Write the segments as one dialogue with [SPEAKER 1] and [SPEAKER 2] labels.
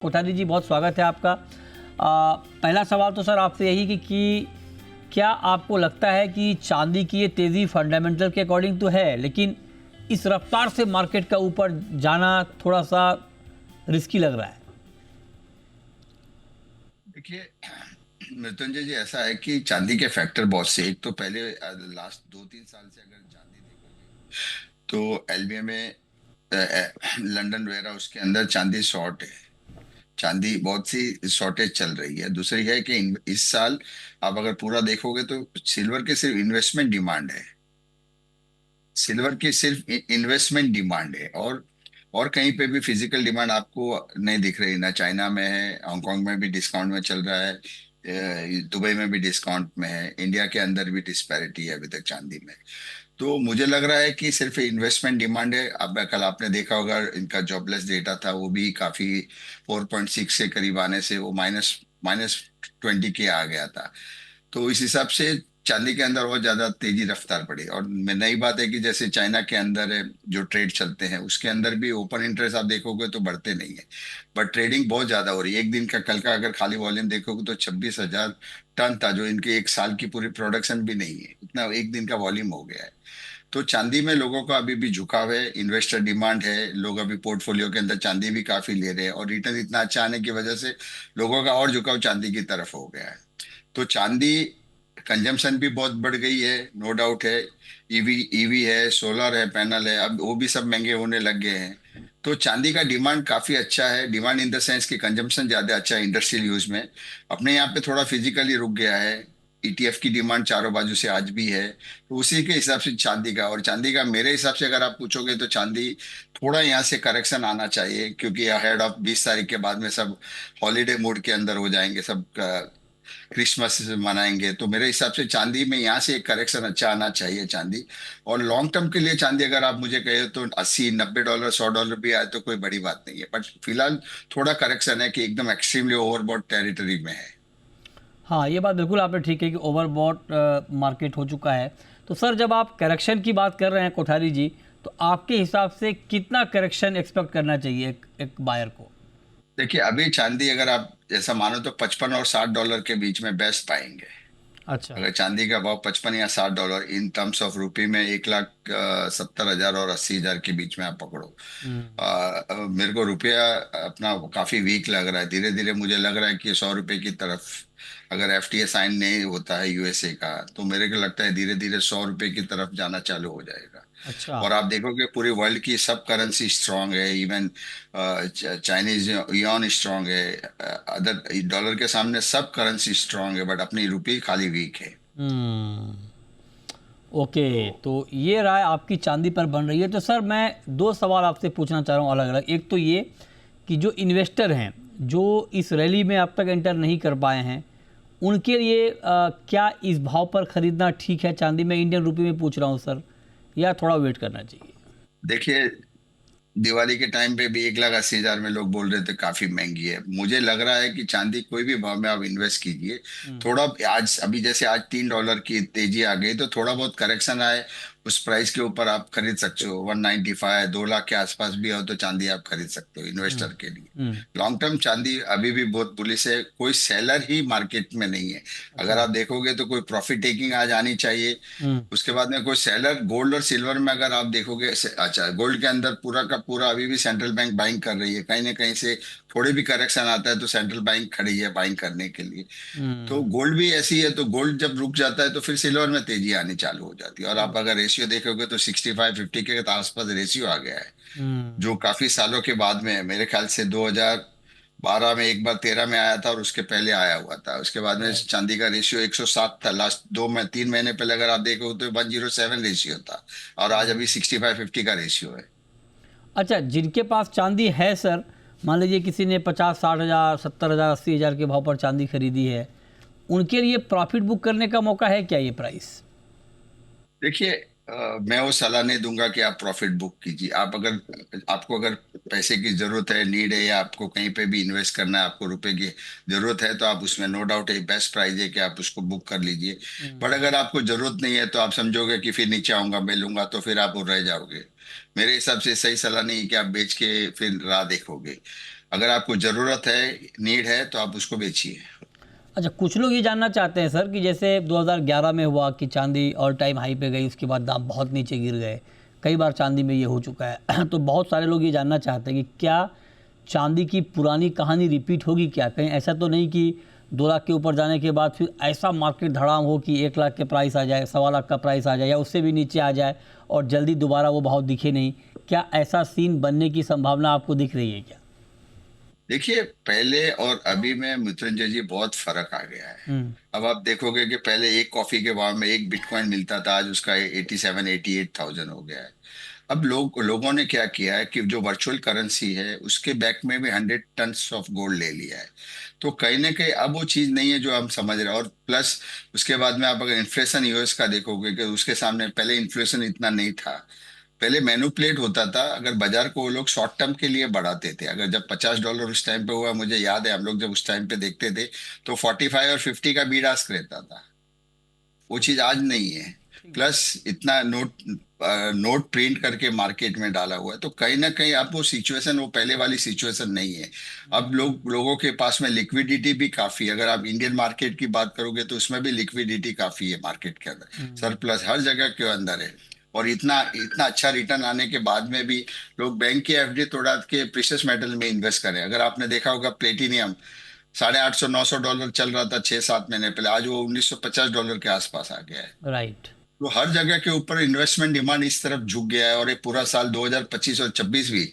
[SPEAKER 1] कोठारी जी, बहुत स्वागत है आपका। पहला सवाल तो सर आपसे यही कि क्या आपको लगता है कि चांदी की ये तेज़ी फंडामेंटल के अकॉर्डिंग तो है, लेकिन इस रफ्तार से मार्केट का ऊपर जाना थोड़ा सा रिस्की लग रहा है?
[SPEAKER 2] देखिए मृत्युंजय जी, ऐसा है कि चांदी के फैक्टर बहुत से। एक तो पहले लास्ट 2-3 साल से अगर चांदी देखोगे तो एलबीए में लंदन वेयर हाउस के अंदर चांदी शॉर्ट है। चांदी बहुत सी शॉर्टेज चल रही है। दूसरी है कि इस साल आप अगर पूरा देखोगे तो सिल्वर की सिर्फ इन्वेस्टमेंट डिमांड है। सिल्वर की सिर्फ इन्वेस्टमेंट डिमांड है, और कहीं पे भी फिजिकल डिमांड आपको नहीं दिख रही। ना चाइना में है, हांगकांग में भी डिस्काउंट में चल रहा है, दुबई में भी डिस्काउंट में है, इंडिया के अंदर भी डिस्पैरिटी है अभी तक चांदी में। तो मुझे लग रहा है कि सिर्फ इन्वेस्टमेंट डिमांड है। अब कल आपने देखा होगा इनका जॉबलेस डेटा था, वो भी काफी 4.6 के करीब आने से वो माइनस माइनस 20 के आ गया था। तो इस हिसाब से चांदी के अंदर बहुत ज्यादा तेजी रफ्तार बढ़ी। और नई बात है कि जैसे चाइना के अंदर है, जो ट्रेड चलते हैं उसके अंदर भी ओपन इंटरेस्ट आप देखोगे तो बढ़ते नहीं है, बट ट्रेडिंग बहुत ज्यादा हो रही है। एक दिन का कल का अगर खाली वॉल्यूम देखोगे तो 26,000 टन था, जो इनके एक साल की पूरी प्रोडक्शन भी नहीं है, इतना एक दिन का वॉल्यूम हो गया है। तो चांदी में लोगों का अभी भी झुकाव है, इन्वेस्टर डिमांड है। लोग अभी पोर्टफोलियो के अंदर चांदी भी काफी ले रहे हैं, और रिटर्न इतना अच्छा आने की वजह से लोगों का और झुकाव चांदी की तरफ हो गया है। तो चांदी कंजम्पशन भी बहुत बढ़ गई है, नो डाउट है। ईवी ईवी है, सोलर है, पैनल है, अब वो भी सब महंगे होने लग गए हैं। तो चांदी का डिमांड काफी अच्छा है। डिमांड इन द सेंस कि कंजम्पशन ज्यादा अच्छा है इंडस्ट्रियल यूज में। अपने यहाँ पे थोड़ा फिजिकली रुक गया है। ईटीएफ की डिमांड चारों बाजू से आज भी है, तो उसी के हिसाब से चांदी का। और चांदी का मेरे हिसाब से अगर आप पूछोगे तो चांदी थोड़ा यहाँ से करेक्शन आना चाहिए, क्योंकि अहेड ऑफ 20 तारीख के बाद में सब हॉलीडे मूड के अंदर हो जाएंगे, सब क्रिसमस मनाएंगे। तो मेरे हिसाब से चांदी में यहाँ से एक करेक्शन अच्छा आना चाहिए चांदी। और लॉन्ग टर्म के लिए चांदी अगर आप मुझे कहे तो 80-90 डॉलर, $100 भी आए तो कोई बड़ी बात नहीं है, बट फिलहाल थोड़ा करेक्शन है कि एकदम एक्सट्रीमली ओवरबॉट टेरिटरी में है।
[SPEAKER 1] हाँ, ये बात बिल्कुल आपने ठीक है कि ओवरबॉट मार्केट हो चुका है। तो सर, जब आप करेक्शन की बात कर रहे हैं कोठारी जी, तो आपके हिसाब से कितना करेक्शन एक्सपेक्ट करना चाहिए एक बायर को?
[SPEAKER 2] देखिए अभी चांदी अगर आप जैसा मानो तो 55 और 60 डॉलर के बीच में बेस्ट पाएंगे।
[SPEAKER 1] अच्छा।
[SPEAKER 2] अगर चांदी का भाव 55 या 60 dollar in terms of rupee में 1,70,000 और 80,000 के बीच में आप पकड़ो।
[SPEAKER 1] हम्म।
[SPEAKER 2] मेरे को रुपया अपना काफी वीक लग रहा है। धीरे धीरे मुझे लग रहा है कि 100 रुपए की तरफ, अगर एफटीए साइन नहीं होता है यूएसए का, तो मेरे को लगता है धीरे धीरे 100 रुपए की तरफ जाना चालू हो जाएगा।
[SPEAKER 1] अच्छा।
[SPEAKER 2] और आप देखोगे पूरे वर्ल्ड की सब करेंसी स्ट्रांग है, इवन चाइनीज युआन स्ट्रांग है, अदर डॉलर के सामने सब करेंसी स्ट्रांग है, बट अपनी रुपी खाली वीक है।
[SPEAKER 1] हम्म। ओके।
[SPEAKER 2] तो
[SPEAKER 1] तो ये राय आपकी चांदी पर बन रही है। तो सर, मैं दो सवाल आपसे पूछना चाह रहा हूँ अलग अलग। एक तो ये कि जो इन्वेस्टर हैं, जो इस रैली में अब तक एंटर नहीं कर पाए हैं, उनके लिए क्या इस भाव पर ख़रीदना ठीक है चांदी? मैं इंडियन रुपी में पूछ रहा हूँ सर, या थोड़ा वेट करना चाहिए?
[SPEAKER 2] देखिए, दिवाली के टाइम पे भी 1,80,000 में लोग बोल रहे थे काफी महंगी है। मुझे लग रहा है कि चांदी कोई भी भाव में आप इन्वेस्ट कीजिए।
[SPEAKER 1] हम्म।
[SPEAKER 2] थोड़ा आज अभी जैसे आज $3 की तेजी आ गई, तो थोड़ा बहुत करेक्शन आए उस प्राइस के ऊपर आप खरीद सकते हो। 195 2 लाख के आसपास भी हो तो चांदी आप खरीद सकते हो
[SPEAKER 1] हम्म।
[SPEAKER 2] इन्वेस्टर के लिए।
[SPEAKER 1] हम्म।
[SPEAKER 2] लॉन्ग टर्म चांदी अभी भी बहुत बुलिश है, कोई सेलर ही मार्केट में नहीं है। अगर
[SPEAKER 1] अच्छा।
[SPEAKER 2] आप देखोगे तो कोई प्रॉफिट टेकिंग आज आनी चाहिए।
[SPEAKER 1] हम्म।
[SPEAKER 2] उसके बाद में कोई सेलर गोल्ड और सिल्वर में अगर आप देखोगे अच्छा, गोल्ड के अंदर पूरा का पूरा अभी भी सेंट्रल बैंक बाइंग कर रही है। कहीं ना कहीं से थोड़े भी करेक्शन आता है तो सेंट्रल बैंक खड़ी है बाइंग करने के लिए। तो
[SPEAKER 1] हम्म।
[SPEAKER 2] गोल्ड भी ऐसी है, तो गोल्ड जब रुक जाता है तो फिर सिल्वर में तेजी आनी चालू हो जाती है। और आप अगर रेशियो देखोगे तो 65-50 के आसपास रेशियो आ गया है,
[SPEAKER 1] हम्म।
[SPEAKER 2] जो काफी सालों के बाद में है। मेरे ख्याल से 2012 में एक बार, 13 में आया था, और उसके पहले आया हुआ था। उसके बाद में
[SPEAKER 1] राइट।
[SPEAKER 2] चांदी का रेशियो 107 था। लास्ट 2 3 महीने पहले अगर आप देखो तो 107 रेशियो था, और आज अभी 65-50 का रेशियो है।
[SPEAKER 1] अच्छा, जिनके पास चांदी है सर, मान लीजिए किसी ने 50-60 हज़ार, 70 हज़ार, 80 हज़ार के भाव पर चांदी खरीदी है, उनके लिए प्रॉफिट बुक करने का मौका है क्या ये प्राइस?
[SPEAKER 2] देखिए, मैं वो सलाह नहीं दूंगा कि आप प्रॉफिट बुक कीजिए। आपको अगर पैसे की जरूरत है, नीड है, या आपको कहीं पे भी इन्वेस्ट करना है, आपको रुपए की जरूरत है, तो आप उसमें नो डाउट है बेस्ट प्राइस है कि आप उसको बुक कर लीजिए। पर अगर आपको जरूरत नहीं है तो आप समझोगे कि फिर नीचे आऊंगा मैं लूंगा, तो फिर आप वो रह जाओगे। मेरे हिसाब से सही सलाह नहीं है कि आप बेच के फिर राह देखोगे। अगर आपको जरूरत है, नीड है, तो आप उसको बेचिए।
[SPEAKER 1] अच्छा, कुछ लोग ये जानना चाहते हैं सर कि जैसे 2011 में हुआ कि चांदी ऑल टाइम हाई पे गई, उसके बाद दाम बहुत नीचे गिर गए, कई बार चांदी में ये हो चुका है तो बहुत सारे लोग ये जानना चाहते हैं कि क्या चांदी की पुरानी कहानी रिपीट होगी क्या? कहीं ऐसा तो नहीं कि 2 लाख के ऊपर जाने के बाद फिर ऐसा मार्केट धड़ाम हो कि 1 लाख के प्राइस आ जाए, 1.25 लाख का प्राइस आ जाए या उससे भी नीचे आ जाए और जल्दी दोबारा वो भाव दिखे नहीं? क्या ऐसा सीन बनने की संभावना आपको दिख रही है क्या?
[SPEAKER 2] देखिए, पहले और अभी में मृत्युंजय जी बहुत फर्क आ गया है। अब आप देखोगे कि पहले एक कॉफी के भाव में एक बिटकॉइन मिलता था, आज उसका 87-88,000 हो गया है। अब लोगों ने क्या किया है कि जो वर्चुअल करेंसी है उसके बैक में भी 100 टन्स ऑफ गोल्ड ले लिया है। तो कहीं ना कहीं अब वो चीज नहीं है जो हम समझ रहे हैं। और प्लस उसके बाद में आप अगर इन्फ्लेशन यूएस का देखोगे कि उसके सामने पहले इन्फ्लेशन इतना नहीं था। पहले मैनुपुलेट होता था, अगर बाजार को वो लोग शॉर्ट टर्म के लिए बढ़ाते थे। अगर जब $50 उस टाइम पे हुआ, मुझे याद है हम लोग जब उस टाइम पे देखते थे तो 45 और 50 का बीड आस्क रहता था। वो चीज आज नहीं है। प्लस इतना नोट प्रिंट करके मार्केट में डाला हुआ है, तो कहीं ना कहीं अब वो सिचुएशन, वो पहले वाली सिचुएशन नहीं है। अब लोगों के पास में लिक्विडिटी भी काफी है। अगर आप इंडियन मार्केट की बात करोगे तो उसमें भी लिक्विडिटी काफी है मार्केट के अंदर, सरप्लस हर जगह के अंदर है। और इतना इतना अच्छा रिटर्न आने के बाद में भी लोग बैंक की एफडी तोड़ा के प्रीशियस मेटल में इन्वेस्ट करें। अगर आपने देखा होगा, प्लेटिनियम $850-900 चल रहा था 6-7 महीने पहले, आज वो $1950 के आसपास आ गया है।
[SPEAKER 1] राइट।
[SPEAKER 2] तो हर जगह के ऊपर इन्वेस्टमेंट डिमांड इस तरफ झुक गया है। और ये पूरा साल 2025 और 26 भी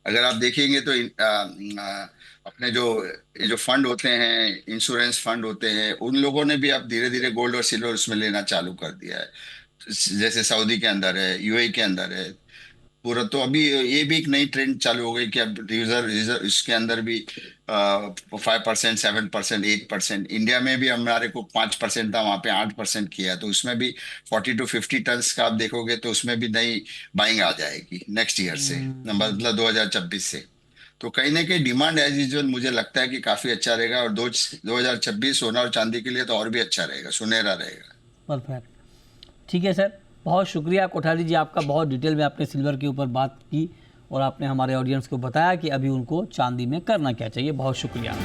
[SPEAKER 2] अगर आप देखेंगे तो अपने जो ये जो फंड होते हैं, इंश्योरेंस फंड होते हैं, उन लोगों ने भी अब धीरे धीरे गोल्ड और सिल्वर उसमें लेना चालू कर दिया है। जैसे सऊदी के अंदर है, यूएई के अंदर है पूरा। तो अभी ये भी एक नई ट्रेंड चालू हो गई कि अब रिजर्व रिजर्व इसके अंदर भी 5%, 7%, 8%। इंडिया में भी हमारे को 5% था, वहां पे 8% किया। तो उसमें भी 40-50 टन्स का आप देखोगे तो उसमें भी नई बाइंग आ जाएगी नेक्स्ट ईयर से, मतलब 2026 से। तो कहीं ना कहीं डिमांड एज यूजुअल मुझे लगता है कि काफी अच्छा रहेगा। और 2026 सोना और चांदी के लिए तो और भी अच्छा रहेगा, सुनहरा रहेगा।
[SPEAKER 1] परफेक्ट। ठीक है सर, बहुत शुक्रिया कोठारी जी आपका। बहुत डिटेल में आपने सिल्वर के ऊपर बात की और आपने हमारे ऑडियंस को बताया कि अभी उनको चांदी में करना क्या चाहिए। बहुत शुक्रिया।